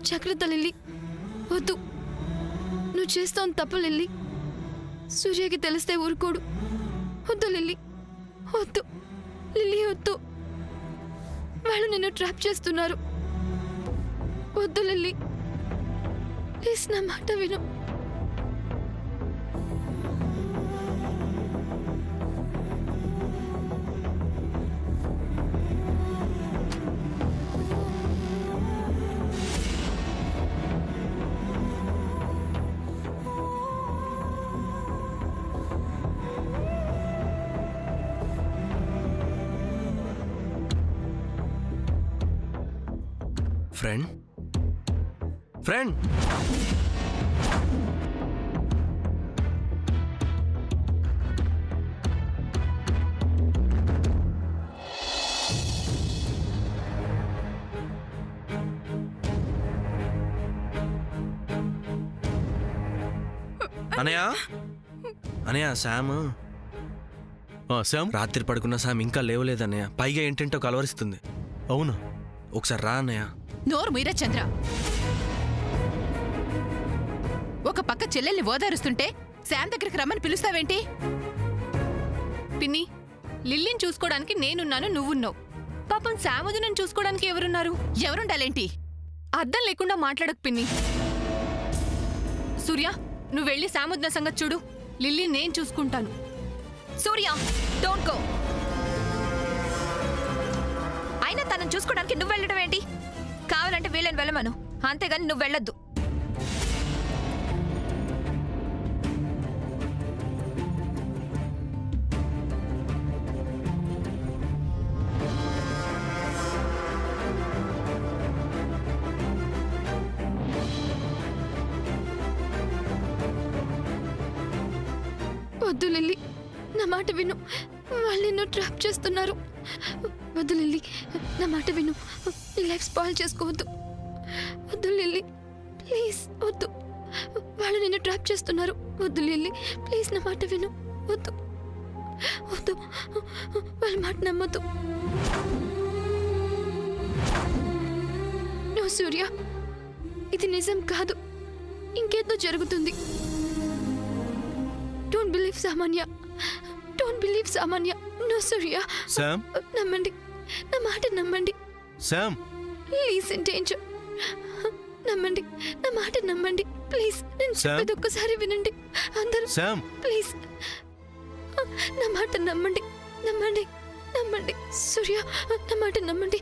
జాగ్రత్త లిల్లీ, వద్దు. నువ్వు చేస్తావు తప్పు లిల్లీ. సూర్యకి తెలిస్తే ఊరుకోడు. వద్దు లిల్లీ, వద్దు లిల్లీ, వద్దు. వాళ్ళు నిన్ను ట్రాప్ చేస్తున్నారు. వద్దు లిల్లీ, ప్లీజ్ నా మాట విను. Friend friend Anaya Anaya Sam రాత్రి పడుకున్న శామ్ ఇంకా లేవలేదన్నయ్య. పైగా ఏంటంటో కలవరిస్తుంది. అవునా? ఒకసారి రా అన్నయ్య. నోరు మీరా చంద్ర. ఒక పక్క చెల్లెల్ని ఓదారుస్తుంటే శామ్ దగ్గరికి రమ్మని పిలుస్తావేంటి? పిన్ని, లిల్లీని చూసుకోవడానికి నేనున్నాను, నువ్వున్నావు. పాపం శామదునని చూసుకోవడానికి ఎవరున్నారు? ఎవరుండాలేంటి? అర్థం లేకుండా మాట్లాడకు పిన్ని. సూర్య, నువ్వు వెళ్ళి శామదున సంగతి చూడు. లిల్లీ నేను చూసుకుంటాను. సూర్య, డోంట్ గో. అయినా తనను చూసుకోవడానికి నువ్వు వెళ్ళడం ఏంటి? కావాలంటే వీళ్ళని వెళ్ళమను, అంతేగాని నువ్వు వెళ్ళొద్దు. వద్దు లిల్లీ, నా మాట విను. వాళ్ళు నిన్ను ట్రాప్ చేస్తున్నారు. వద్దు లిల్లీ, నా మాట విను. నీ లైఫ్ స్పాయిల్ చేసుకోవద్దు. వద్దు లిల్లీ, ప్లీజ్ వద్దు. వాళ్ళు నిన్ను ట్రాప్ చేస్తున్నారు. వద్దు లిల్లీ, ప్లీజ్ నా మాట విను. వద్దు వద్దు, వాళ్ళ మాట నమ్మద్దు. నో సూర్య, ఇది నిజం కాదు. ఇంకేదో జరుగుతుంది. డోంట్ బిలీవ్ సామాన్య. డోంట్ బిలీవ్ సామాన్య. నో సూర్య. శామ్, నమ్మండి, నా మాట నమ్మండి. Sam, please in danger. నమ్మండి, నా మాట నమ్మండి. ప్లీజ్, నేను చెప్పేది ఒక్కసారి వినండి అందరూ. శామ్, ప్లీజ్ నా మాట నమ్మండి. నమ్మండి, నమ్మండి. సూర్య, నా మాట నమ్మండి.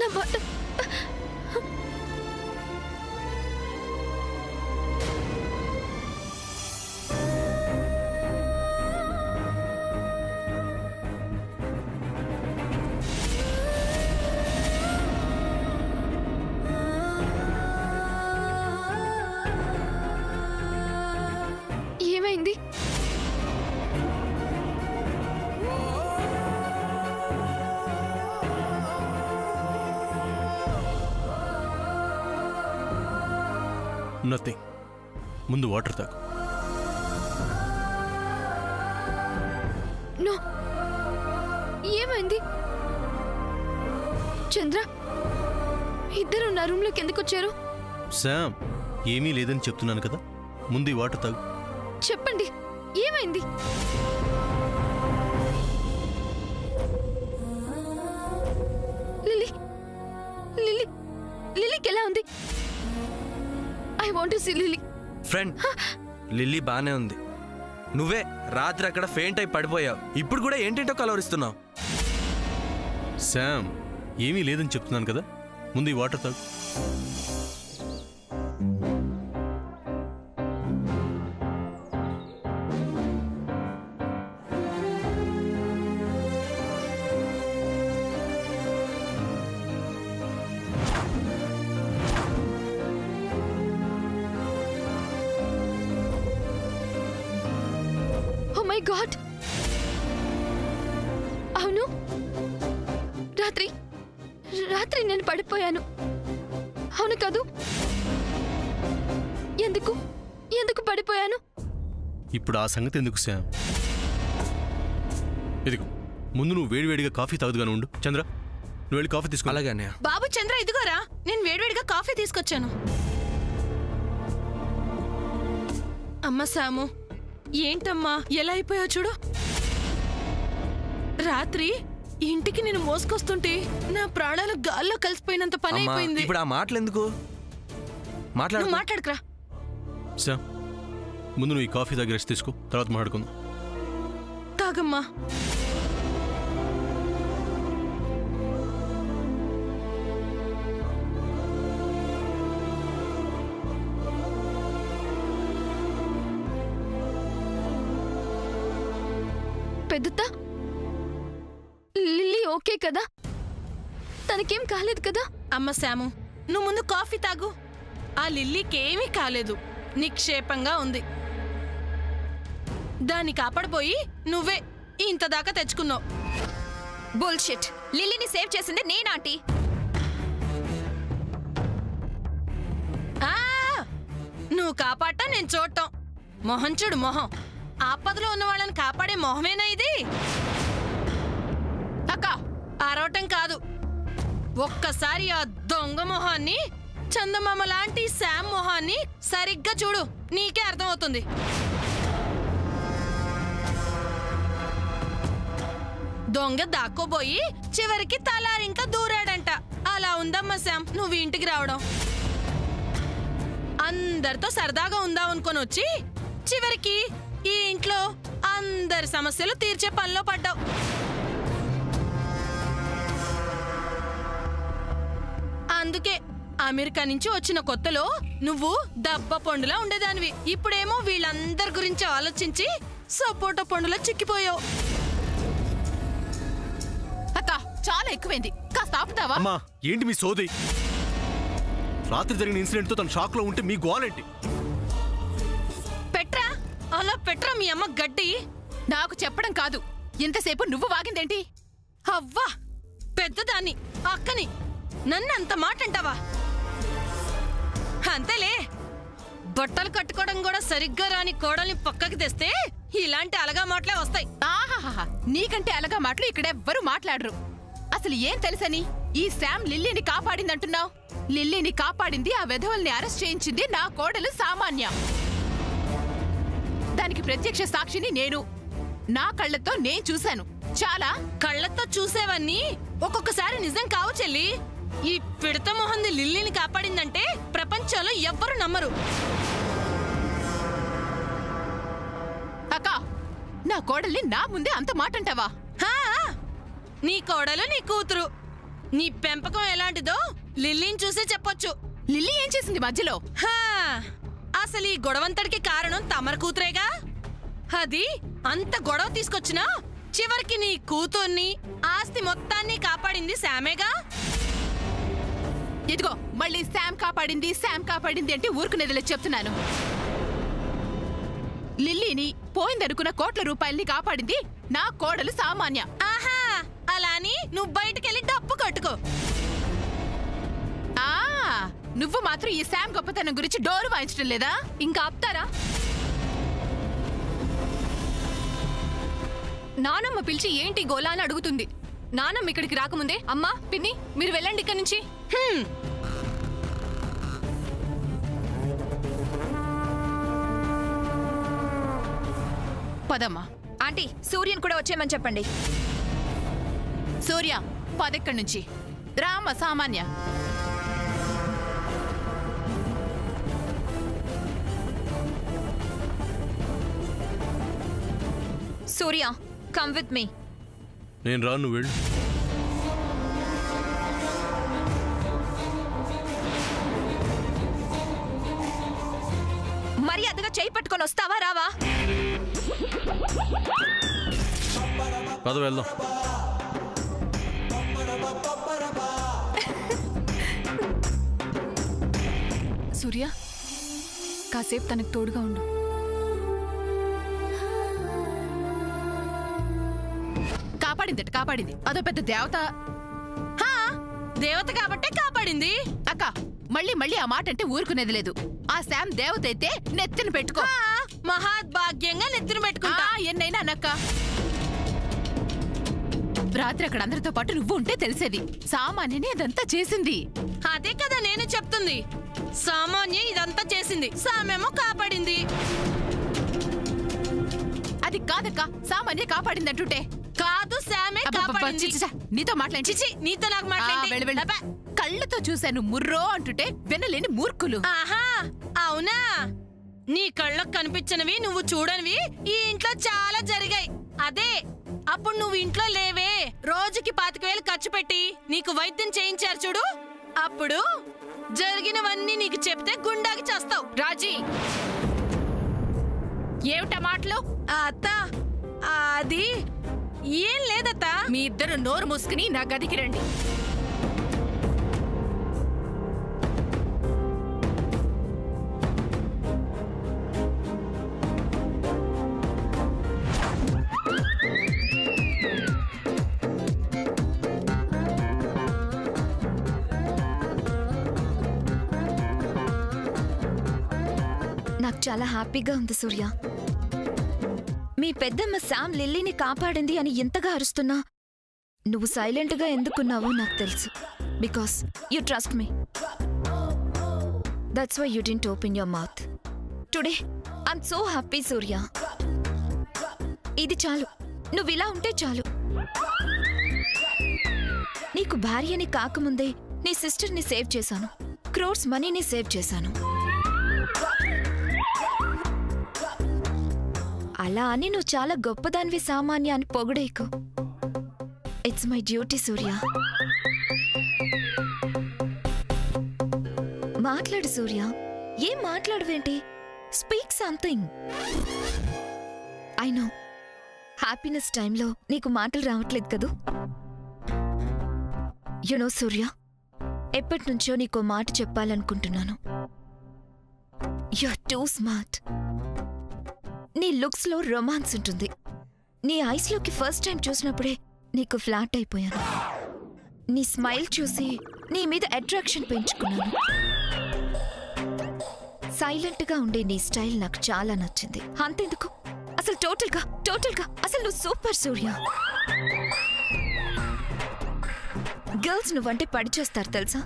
నా మాట. ఏమైంది? నథింగ్. ముందు వాటర్ తాగు. నో, ఏమైంది? చంద్ర, ఇద్దరు నా రూమ్లోకి ఎందుకు వచ్చారు? శామ్, ఏమీ లేదని చెప్తున్నాను కదా, ముందు ఈ వాటర్ తాగు. చెప్పండి, ఏమైంది? లిల్లీ, లిల్లీ, లిల్లీకి ఎలా ఉంది? I want to see Lilly. Friend, Lilly బానే ఉంది. నువ్వే రాత్రి అక్కడ ఫెయింట్ అయి పడిపోయావు. ఇప్పుడు కూడా ఏంటంటో కలవరిస్తున్నావు. శామ్, ఏమీ లేదని చెప్తున్నాను కదా, ముందు ఈ వాటర్ తాగు. ఓ మై గాడ్, అవును, రాత్రి రాత్రి నేను పడిపోయాను. అవును కాదు? ఎందుకు ఎందుకు పడిపోయాను? ఇప్పుడు ఆ సంగతి ఎందుకు శామ్? ఇదిగో, ముందు నువ్వు వేడివేడిగా కాఫీ తాగుదుగానే ఉండు. చంద్ర, నువ్వు వెళ్ళి కాఫీ తీసుకో. అలాగే అన్నయ్య. బాబు చంద్ర ఇదిగోరా, నేను వేడివేడిగా కాఫీ తీసుకొచ్చాను. అమ్మ శాము, ఏంటమ్మా ఎలా అయిపోయావు చూడు. రాత్రి ఇంటికి నేను మోసుకొస్తుంటే నా ప్రాణాలు గాల్లో కలిసిపోయినంత పని అయిపోయింది. ఇప్పుడు ఆ మాటలు ఎందుకు? మాట్లాడకరా. సార్, ముందు నువ్వు ఈ కాఫీ దగ్గర రెస్ట్ తీసుకో, తర్వాత మాట్లాడుకుందాం. తాగమ్మా. పెద్దత్త, లిల్లీ ఓకే కదా? తనకేం కాలేదు కదా? అమ్మ శాము, నువ్వు ముందు కాఫీ తాగు. ఆ లిల్లీకేమీ కాలేదు, నిక్షేపంగా ఉంది. దాన్ని కాపాడబోయి నువ్వే ఇంతదాకా తెచ్చుకున్నావు. బుల్షిట్. లిల్లీని సేవ్ చేసింది నేనాంటీ. నువ్వు కాపాడటం నేను చూడటం. మొహం చూడు మొహం. ఆపదలో ఉన్న వాళ్ళని కాపాడే మొహమేనా ఇది? అక్క, అరవటం కాదు. ఒక్కసారి ఆ దొంగ మొహాన్ని, చందమామ లాంటి శామ్ మొహాన్ని సరిగ్గా చూడు, నీకే అర్థమవుతుంది. దొంగ దాక్కోబోయి చివరికి తలారింకా దూరాడంట. అలా ఉందమ్మా శామ్ నువ్వు ఇంటికి రావడం. అందరితో సరదాగా ఉందామనుకొని వచ్చి చివరికి ఈ ఇంట్లో అందరి సమస్యలు తీర్చే పనిలో పడ్డావు. అందుకే అమెరికా నుంచి వచ్చిన కొత్తలో నువ్వు దబ్బ పండులా ఉండేదానివి. ఇప్పుడేమో వీళ్ళందరి గురించి ఆలోచించి సపోటా పండులా చిక్కిపోయావు. అక్క, చాలా ఎక్కువైంది, కాస్త ఆపుతావా? అమ్మా, ఏంటి మీ సోది? రాత్రి జరిగిన ఇన్సిడెంట్ తో తన షాక్ లో ఉంటే మీ గోలేంటి? పెట్రా, అలా పెట్రా మీ అమ్మ గడ్డి. నాకు చెప్పడం కాదు, ఇంతసేపు నువ్వు వాగిందేంటి? అవ్వా, పెద్దదాన్ని, అక్కని, నన్ను అంత మాట అంటావా? అంతేలే, బట్టలు కట్టుకోవడం కూడా సరిగ్గా రాని కోడల్ని పక్కకి తెస్తే ఇలాంటి అలగా మాటలే వస్తాయి. ఆహాహా, నీకంటే అలగా మాటలు ఇక్కడెవ్వరూ మాట్లాడరు. అసలు ఏం తెలుసని ఈ శామ్ లిల్లీని కాపాడిందంటున్నావు? లిల్లీని కాపాడింది, ఆ వెధవల్ని అరెస్ట్ చేయించింది నా కోడలు సామాన్య. దానికి ప్రత్యక్ష సాక్షిని నేను. నా కళ్ళతో నేను చూశాను. చాలా కళ్ళతో చూసేవన్నీ ఒక్కొక్కసారి నిజం కావు చెల్లి. ఈ పిడత మొహంది లిల్లీని కాపాడిందంటే ప్రపంచంలో ఎవ్వరూ నమ్మరు. అక్క, నా కోడల్ని నా ముందే అంత మాట అంటావా? నీ కోడలు నీ కూతురు. నీ పెంపకం ఎలాంటిదో లిల్లీని చూసే చెప్పొచ్చు. లిల్లీ ఏం చేసింది మధ్యలో? అసలు ఈ గొడవంతడికి కారణం తమర కూతురేగా. అది అంత గొడవ తీసుకొచ్చినా చివరికి నీ కూతుర్ని, ఆస్తి మొత్తాన్ని కాపాడింది శామేగా. ఇదిగో మళ్ళీ శామ్ కాపాడింది అంటే ఊరుకునేదిలే చెప్తున్నాను. లిల్లీని, పోయిందనుకున్న కోట్ల రూపాయల్ని కాపాడింది నా కోడలు సామాన్య. ఆహా, అలాని నువ్వు బయటకెళ్ళి డబ్బు కట్టుకో. నువ్వు మాత్రం ఈ శామ్ గొప్పతనం గురించి డోరు వాయించడం లేదా? ఇంకా ఆపుతారా? నానమ్మ పిలిచి ఏంటి గోలా అని అడుగుతుంది. నానమ్మ ఇక్కడికి రాకముందే అమ్మా, పిన్ని, మీరు వెళ్ళండి ఇక్కడి నుంచి. పదమ్మా. ఆంటీ, సూర్యన్ కూడా వచ్చేయమని చెప్పండి. సూర్య, పదెక్కడి నుంచి. రామ సామాన్య. సూర్య, కమ్ విత్ మీ. నేను రాను, నువ్వు వెళ్ళు. మర్యాదగా చేయి పట్టుకొని వస్తావా రావా? పద వెళ్దాం. సూర్య, కాసేపు తనకు తోడుగా ఉండు. కాపాడింది. అదో పెద్ద దేవత. దేవత కాబట్టే కాపాడింది. అక్క, మళ్ళీ ఆ మాట అంటే ఊరుకునేది లేదు. ఆ శామ్ దేవత అయితే నెత్తిన పెట్టుకో. మహాద్భాగ్యంగా నెత్తిన పెట్టుకుంటా. ఎన్నైనా అనక్క. రాత్రి అక్కడ అందరితో పాటు నువ్వు ఉంటే తెలిసేది. సామాన్యని అదంతా చేసింది. అదే కదా నేను చెప్తుంది. సామాన్య ఇదంతా చేసింది, సామేమో కాపాడింది. అది కాదక్క, సామాన్య కాపాడింది అంటుంటే. కాదు, సామే కాపాడింది. నీతో మాట్లాడి చిచి, నీతో నాకు మాట్లాడి. కళ్ళతో చూశాను ముర్రో అంటుంటే వినలేని మూర్ఖులు. ఆహా, అవునా? నీ కళ్ళకు కనిపించనివి, నువ్వు చూడనివి ఈ ఇంట్లో చాలా జరిగాయి. అదే అప్పుడు నువ్వు ఇంట్లో లేవే, రోజుకి 25,000 ఖర్చు పెట్టి నీకు వైద్యం చేయించారు చూడు, అప్పుడు జరిగినవన్నీ నీకు చెప్తే గుండాకి చేస్తావు. రాజీ, ఏమిటా మాటలు? అత్త, అది ఏం లేదత్తా. మీ ఇద్దరు నోరు మూసుకుని నా గదికి రండి. నాకు చాలా హ్యాపీగా ఉంది సూర్య. మీ పెద్దమ్మ శామ్ లిల్లీని కాపాడింది అని ఎంతగా అరుస్తున్నా నువ్వు సైలెంట్గా ఎందుకున్నావో నాకు తెలుసు. Because you trust me. That's why you didn't open your mouth. Today I'm so happy Surya. ఇది చాలు, నువ్వు ఇలా ఉంటే చాలు. నీకు భార్యని కాకముందే నీ సిస్టర్ని సేవ్ చేశాను, క్రోర్స్ మనీని సేవ్ చేశాను. అలా అని నువ్వు చాలా గొప్పదానివి సామాన్య అని పొగడేకు. It's my duty Surya. మాట్లాడు సూర్య. ఏం మాట్లాడవేంటి? Speak something. I know happiness టైంలో నీకు మాటలు రావట్లేదు కదూ. యునో సూర్య, ఎప్పటి నుంచో నీకో మాట చెప్పాలనుకుంటున్నాను. You are too smart. నీ లుక్స్ లో రొమాన్స్ ఉంటుంది. నీ ఐస్ లోకి ఫస్ట్ టైం చూసినప్పుడే నీకు ఫ్లాట్ అయిపోయాను. నీ స్మైల్ చూసి నీ మీద అట్రాక్షన్ పెంచుకున్నాను. సైలెంట్ గా ఉండే నీ స్టైల్ నాకు చాలా నచ్చింది. అంతెందుకు, అసలు టోటల్గా అసలు నువ్వు సూపర్ సూర్య. గర్ల్స్ నువ్వంటే పడి చేస్తారు తెలుసా.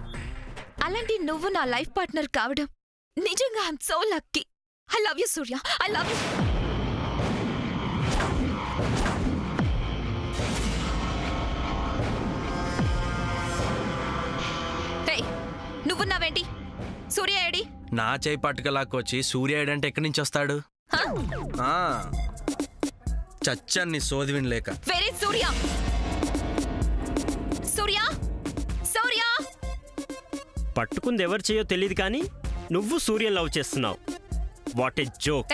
అలాంటి నువ్వు నా లైఫ్ పార్ట్నర్ కావడం నిజంగా I'm so lucky. I love you Surya, I love you. నువ్వున్నావేంటి? సూర్య ఏడి? నా చేయి పట్టుకలాక్కొచ్చి సూర్య ఏడంటే ఎక్కడి నుంచి వస్తాడు? చచ్చాన్ని సోది వినలేక. వేరే సూర్య. సూర్య, సూర్య. పట్టుకుంది ఎవరు చేయో తెలియదు కానీ నువ్వు సూర్యని లవ్ చేస్తున్నావు. What a joke.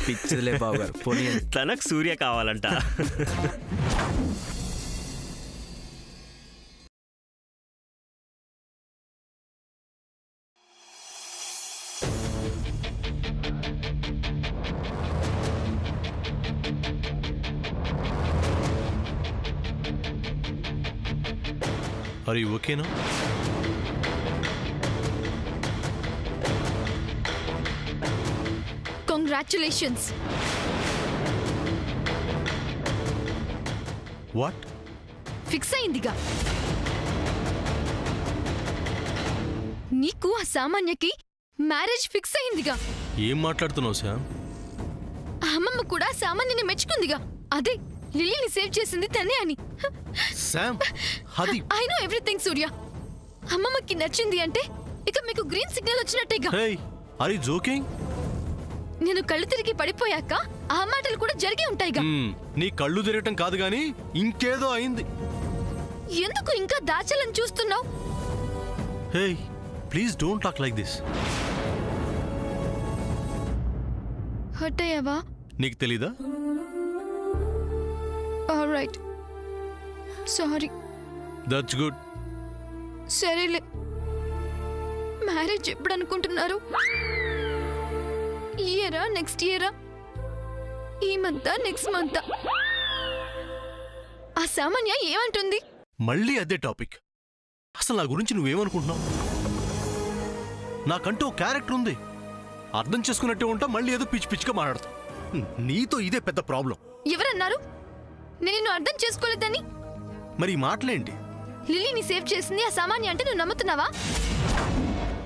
పిచ్చిదిలే బావగారు, పోనీ. తనకు సూర్య కావాలంట. Are you okay now? Congratulations. What? Fix అయిందిగా. నీకు ఆ సామాన్యకి మ్యారేజ్ ఫిక్స్ అయిందిగా. ఏం మాట్లాడుతున్నావు శామ్? అమ్మమ్మ కూడా సామాన్యని మెచ్చుకుందిగా. అదే లిల్లీని సేవ్ చేసింది తనే అని. శామ్, అది ఐ నో ఎవ్రీథింగ్ సూర్య. అమ్మమ్మకి నచ్చింది అంటే ఇక మీకు గ్రీన్ సిగ్నల్ వచ్చినట్టేగా. Hey, are you joking? నేను కళ్ళు తిరిగి పడిపోయాక ఆ మాటలు కూడా జరిగి ఉంటాయిగా. నీ కళ్ళు తిరగటం కాదు గాని ఇంకేదో అయింది. ఎందుకు ఇంకా దాచాలని చూస్తున్నావు? Hey, please don't talk like this. Hurt అయ్యావా? నీకు తెలీదా? Alright, sorry. That's good. సరేలే, మ్యారేజ్ ఎప్పుడు అనుకుంటున్నారు? ఈ ఇయరా, నెక్స్ట్ ఇయరా? ఈ మంతా, నెక్స్ట్ మంతా? ఆ సామాన్య ఏమంటుంది? మళ్ళీ అదే టాపిక్. అసలు నా గురించి నువ్వేమనుకుంటున్నావు? నాకంటూ క్యారెక్టర్ ఉంది, అర్థం చేసుకున్నట్టే ఉంటా. మళ్ళీ ఏదో పిచ్చి పిచ్చిగా మాట్లాడతావు. నీతో ఇదే పెద్ద ప్రాబ్లం. ఎవరన్నారు నేను నిన్ను అర్థం చేసుకోలేదని? మరి ఈ మాటలేంటి? లిల్లీని సేవ్ చేసింది ఆ సామాన్య అంటే నువ్వు నమ్ముతున్నావా?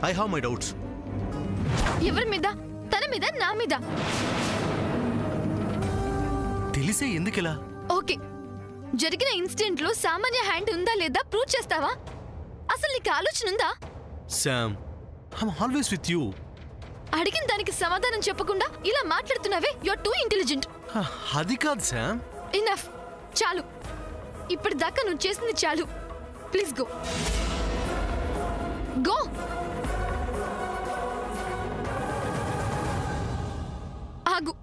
I have my doubts. ఎవరి మీద? తన మీద, నా మీద? తెలిసే ఎందుకిలా? ఓకే, జరిగిన ఇన్సిడెంట్ లో సామాన్య హ్యాండ్ ఉందా లేదా ప్రూవ్ చేస్తావా? అసలు నీకు ఆలోచన ఉందా? Sam, I'm always with you. అడిగిన దానికి సమాధానం చెప్పకుండా ఇలా మాట్లాడుతున్నావే, యు ఆర్ టూ ఇంటెలిజెంట్. అది కాదు శామ్. ఇనఫ్, చాలు. ఇప్పటిదాకా నువ్వు చేసింది చాలు. Please go go. ఆగు.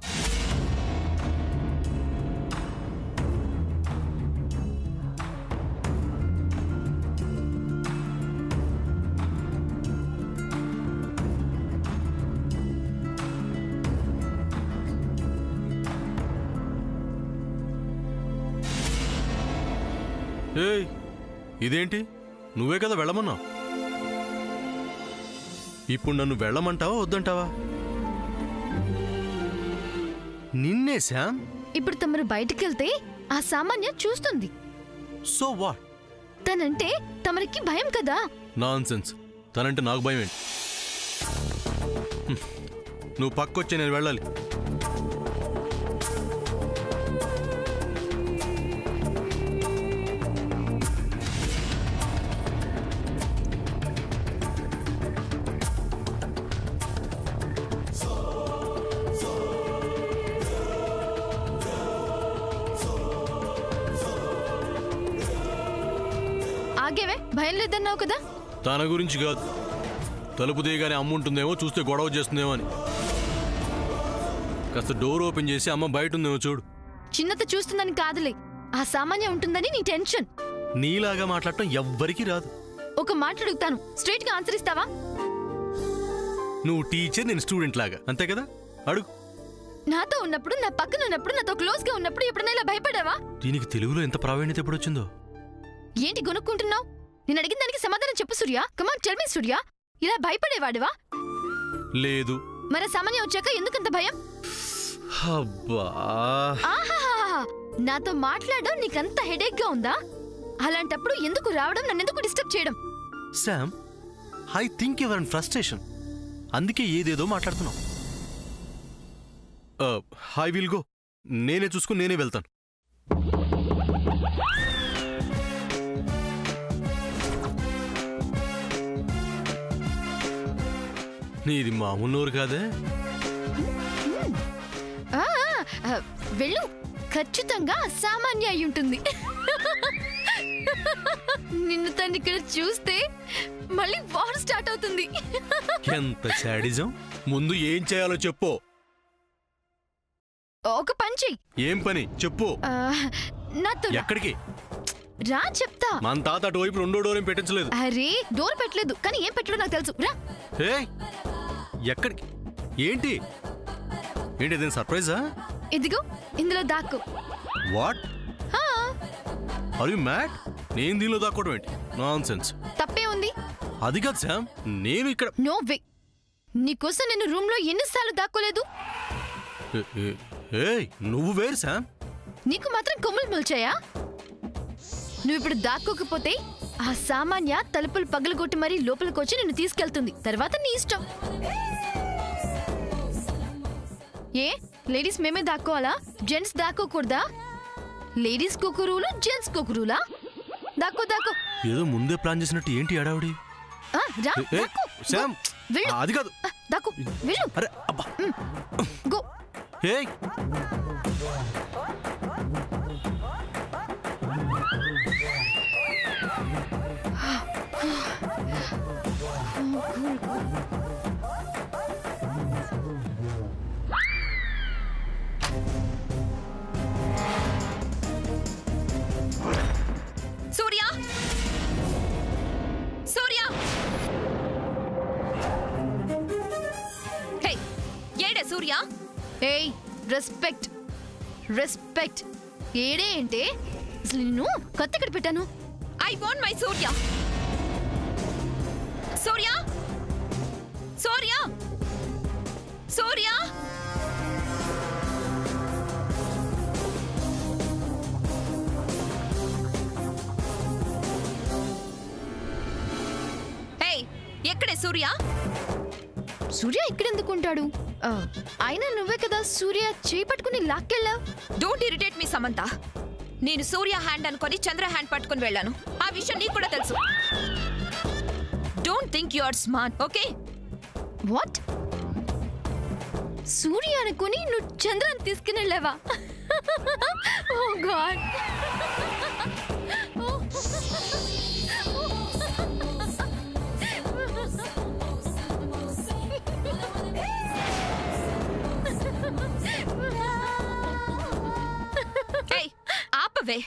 ఏయ్, ఇదేంటి? నువ్వే కదా వెళ్ళమన్నావు. ఇప్పుడు నన్ను వెళ్ళమంటావా వద్దంటావా? నిన్నే శామ్. ఇప్పుడు తమరు బయటికి వెళ్తే ఆ సామాన్య చూస్తుంది. So what? తనంటే తమరికి భయం కదా. నాన్సెన్స్. తనంటే నాకు భయం ఏంటి? నువ్వు పక్కొచ్చే నేను వెళ్ళాలి. ఆగేవే, భయం లేదన్నావు కదా. తన గురించి కాదు, తలుపు తీయగానే అమ్మ ఉంటుందేమో, చూస్తే గొడవ చేస్తుందేమో అని. కాస్త డోర్ ఓపెన్ చేసి అమ్మ బయట ఉందేమో చూడు. చిన్నత చూస్తుందని కాదులే, ఆ సామాన్య ఉంటుందని నీ టెన్షన్. నీలాగా మాట్లాడటం ఎవ్వరికీ రాదు. ఒక మాట అడుగుతాను, స్ట్రైట్ గా ఆన్సర్ ఇస్తావా? నువ్వు టీచర్, నేను స్టూడెంట్ లాగా, అంతే కదా? అడుగు. నాతో ఉన్నప్పుడు, నా పక్కన ఉన్నప్పుడు, నాతో క్లోజ్ గా ఉన్నప్పుడు ఎప్పుడైనా ఇలా భయపడావా? దీనికి తెలుగులో ఎంత ప్రావీణ్యత ఎప్పుడు వచ్చిందో? ఏంటి గొనుక్కుంటున్నావు? నేను అడిగిన దానికి సమాధానం చెప్పు సూర్య. కమాన్ టెల్ మీ సూర్య. ఇలా భయపడేవాడివా? లేదు. మరి సామాన్య వచ్చాక ఎందుకంత భయం? అబ్బా, ఆహాహా, నాతో మాట్లాడడం నీకంత హెడేక్ గా ఉందా? అలాంటప్పుడు ఎందుకు రావడం, నన్నెందుకు డిస్టర్బ్ చేయడం? Sam, I think your in frustration. అందుకే ఏదేదో మాట్లాడుతున్నావు. I will go. నేనే చూసుకుని నేనే వెళ్తాను. నీది మామూలు నోరు కాదే. వెళ్ళు, ఖచ్చితంగా అసామాన్య అయి ఉంటుంది. నిన్ను తను ఇక్కడ చూస్తే మళ్ళీ వార్ స్టార్ట్ అవుతుంది. ఎంత శాడిజం! ముందు ఏం చేయాలో చెప్పు. ఒక పని చెయ్యి. ఏం పని చెప్పు. నాతో ఎక్కడికి రా, చెప్తా. మన తాత అటువైపు రెండో డోర్ ఏం పెట్టించలేదు. అరే, డోర్ పెట్టలేదు, కానీ ఏం పెట్టలో నాకు తెలుసు. రా. ఎక్కడికి? ఏంటి ఏంటి అదేం సర్ప్రైజా? ఇదిగో ఇందులో దాక్కు. వాట్? Are you mad? నేను దీనిలో దాక్కోవడం ఏంటి? నాన్సెన్స్. తప్పే ఉంది. అది కాదు శామ్, నేను ఇక్కడ. No way. నీకోసం నేను రూమ్ లో ఎన్నిసార్లు దాక్కోలేదు? నువ్వు వేరు శామ్. నీకు మాత్రం కొమ్ములు మొల్చాయా? నువ్వు ఇప్పుడు దాక్కోకపోతే ఆ సామాన్య తలుపులు పగలగొట్టి మరీ లోపలికొచ్చి నిన్ను తీసుకెళ్తుంది. తర్వాత నీ ఇష్టం. ఏ లేడీస్ మేమే దాక్కోవాలా? జెంట్స్ దాక్కోకూడదా? లేడీస్ కుకురులు, జెంట్స్ కుకురులా? దాక్కో దాక్కో. ఏదో ముందే ప్లాన్ చేసినట్టు ఏంటి అడావుడి? అది కాదు. దాక్కో, వెళ్ళు. అరే అబ్బా, గో. ఏయ్, సూర్య, సూర్య, హే, ఏడే సూర్య? ఏయ్, రెస్పెక్ట్, రెస్పెక్ట్. ఏడే అంటే అసలు నిన్ను కత్తెక్కడ పెట్టాను? ఐ వాంట్ మై సూర్య. సూర్య, సూర్య, సూర్య. ఎక్కడే సూర్య? సూర్య ఇక్కడెందుకుంటాడు? అయినా నువ్వే కదా సూర్య చేయి పట్టుకుని లాక్కెళ్ళావు. Don't irritate me Samantha. నేను సూర్య హ్యాండ్ అనుకొని చంద్ర హ్యాండ్ పట్టుకుని వెళ్ళాను. ఆ విషయం నీకు కూడా తెలుసు. Don't think you are smart, okay? What? Surya అనుకుని నువ్వు చంద్రని తీసుకుని వెళ్ళావా? Oh God. ఏయ్, ఆపవే.